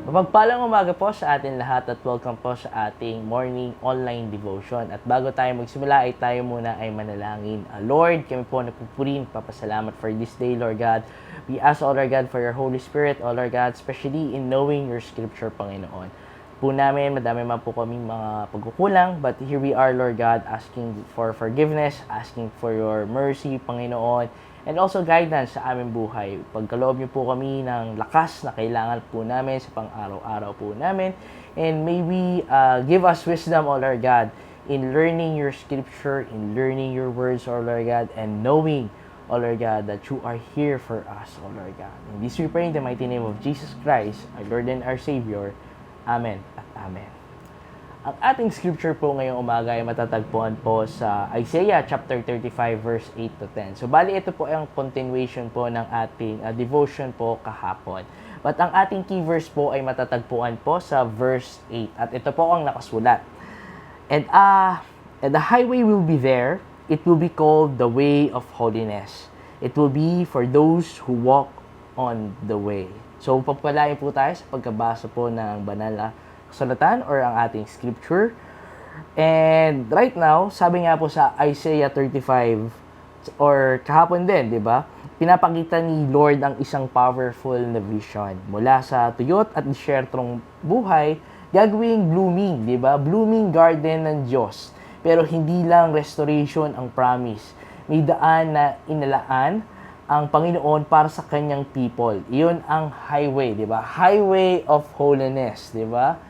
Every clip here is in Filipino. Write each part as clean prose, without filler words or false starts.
Mapagpalang umaga po sa atin lahat at welcome po sa ating morning online devotion. At bago tayo magsimula ay tayo muna ay manalangin. Lord, kami po nagpupuri, papasalamat for this day, Lord God. We ask, O Lord God, for your Holy Spirit, O Lord God, especially in knowing your scripture, Panginoon. Po namin, madami man po kaming mga pagkukulang, but here we are, Lord God, asking for forgiveness, asking for your mercy, Panginoon, and also guidance sa aming buhay. Pagkaloob niyo po kami ng lakas na kailangan po namin sa pang-araw-araw po namin. And may we give us wisdom, O Lord God, in learning your scripture, in learning your words, O Lord God, and knowing, O Lord God, that you are here for us, O Lord God. In this we pray in the mighty name of Jesus Christ, our Lord and our Savior. Amen at Amen. Ang ating scripture po ngayong umaga ay matatagpuan po sa Isaiah chapter 35 verse 8 to 10. So bali ito po ang continuation po ng ating devotion po kahapon. But ang ating key verse po ay matatagpuan po sa verse 8 at ito po ang nakasulat. And the highway will be there. It will be called the way of holiness. It will be for those who walk on the way. So papalain po tayo sa pagkabasa po ng banal na kasulatan or ang ating scripture. And right now, sabi nga po sa Isaiah 35 or kahapon din, 'di ba? Pinapakita ni Lord ang isang powerful na vision mula sa tuyot at disyertong buhay, gagawing blooming, 'di ba? Blooming garden ng Diyos. Pero hindi lang restoration ang promise. May daan na inalaan ang Panginoon para sa kanyang people. Iyon ang highway, 'di ba? Highway of holiness, 'di ba?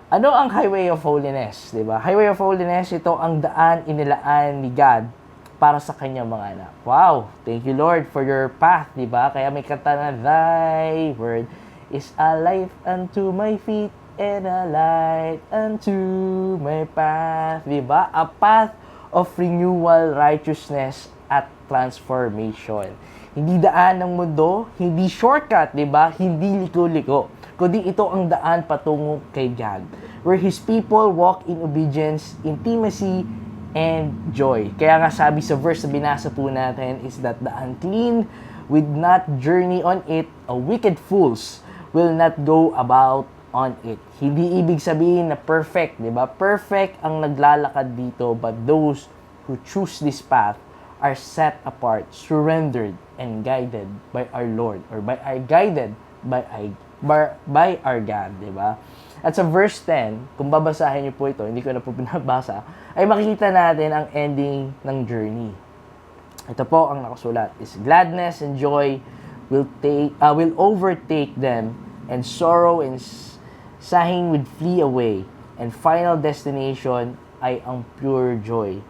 Ano ang highway of holiness, 'di ba? Highway of holiness, ito ang daan inilaan ni God para sa kanyang mga anak. Wow, thank you Lord for your path, 'di ba? Kaya may kanta na, thy word is a light unto my feet and a light unto my path, 'di ba? A path of renewal, righteousness at transformation. Hindi daan ng mundo, hindi shortcut, 'di ba? Hindi liko-liko, kundi ito ang daan patungo kay God, where His people walk in obedience, intimacy, and joy. Kaya nga sabi sa verse na binasa po natin is that the unclean will not journey on it, a wicked fools will not go about on it. Hindi ibig sabihin na perfect, 'di ba? Perfect ang naglalakad dito, but those who choose this path are set apart, surrendered, and guided by our Lord, or guided by our God, di ba? At sa verse 10, kung babasahin niyo po ito, hindi ko na po pinabasa, ay makikita natin ang ending ng journey. Ito po ang nakasulat is gladness and joy will overtake them, and sorrow and sighing will flee away, and final destination ay ang pure joy.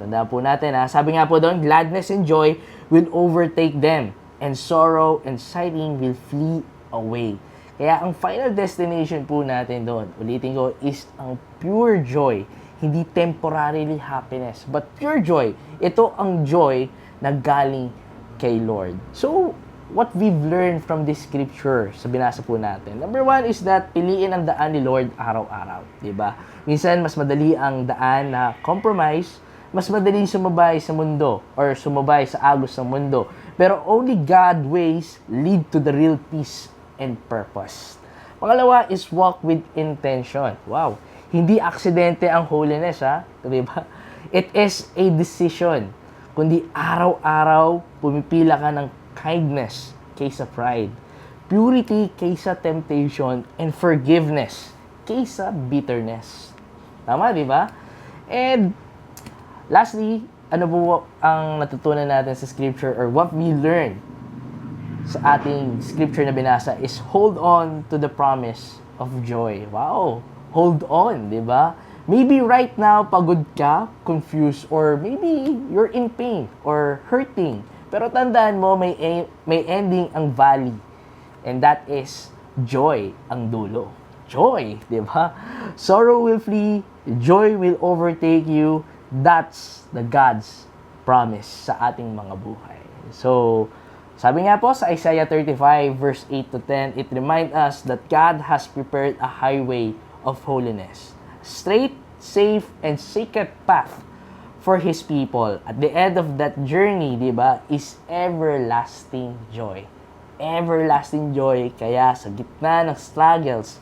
Tandaan po natin sabi nga po doon, gladness and joy will overtake them, and sorrow and sighing will flee away. Kaya ang final destination po natin doon, ulitin ko, is ang pure joy. Hindi temporarily happiness, but pure joy. Ito ang joy na galing kay Lord. So, what we've learned from this scripture sa binasa po natin. Number one is that piliin ang daan ni Lord araw-araw. Diba? Minsan, mas madali ang daan na compromise, mas madaling sumabay sa mundo or sumabay sa agos ng mundo. Pero only God ways lead to the real peace and purpose. Pangalawa is walk with intention. Wow. Hindi aksidente ang holiness, diba? It is a decision. Kundi araw-araw pumipila ka ng kindness kaysa pride, purity kaysa temptation, and forgiveness kaysa bitterness. Tama, diba? And lastly, ano po ang natutunan natin sa scripture or what we learn sa ating scripture na binasa is hold on to the promise of joy. Wow! Hold on, di ba? Maybe right now, pagod ka, confused, or maybe you're in pain or hurting. Pero tandaan mo, may ending ang valley. And that is joy ang dulo. Joy, di ba? Sorrow will flee, joy will overtake you. That's the God's promise sa ating mga buhay. So, sabi nga po sa Isaiah 35 verse 8 to 10, it reminds us that God has prepared a highway of holiness. Straight, safe, and sacred path for His people. At the end of that journey, di ba, is everlasting joy. everlasting joy. Kaya sa gitna ng struggles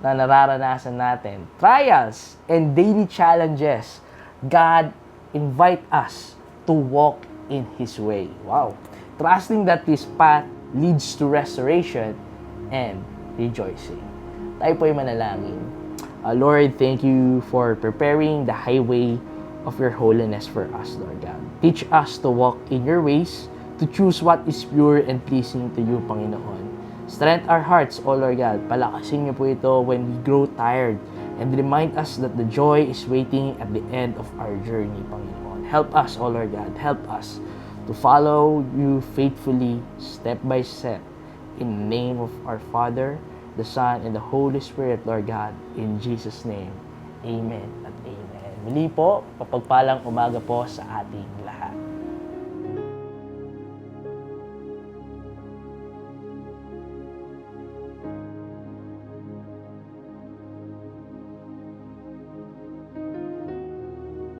na nararanasan natin, trials and daily challenges, God invite us to walk in His way. Wow! Trusting that His path leads to restoration and rejoicing. Tayo po'y manalangin. Lord, thank you for preparing the highway of your holiness for us, Lord God. Teach us to walk in your ways, to choose what is pure and pleasing to you, Panginoon. Strengthen our hearts, O Lord God. Palakasin niyo po ito when we grow tired and remind us that the joy is waiting at the end of our journey, Panginoon. Help us, O Lord God. Help us to follow you faithfully, step by step. In the name of our Father, the Son, and the Holy Spirit, Lord God. In Jesus' name, Amen at Amen. Muli po, mapagpalang umaga po sa ating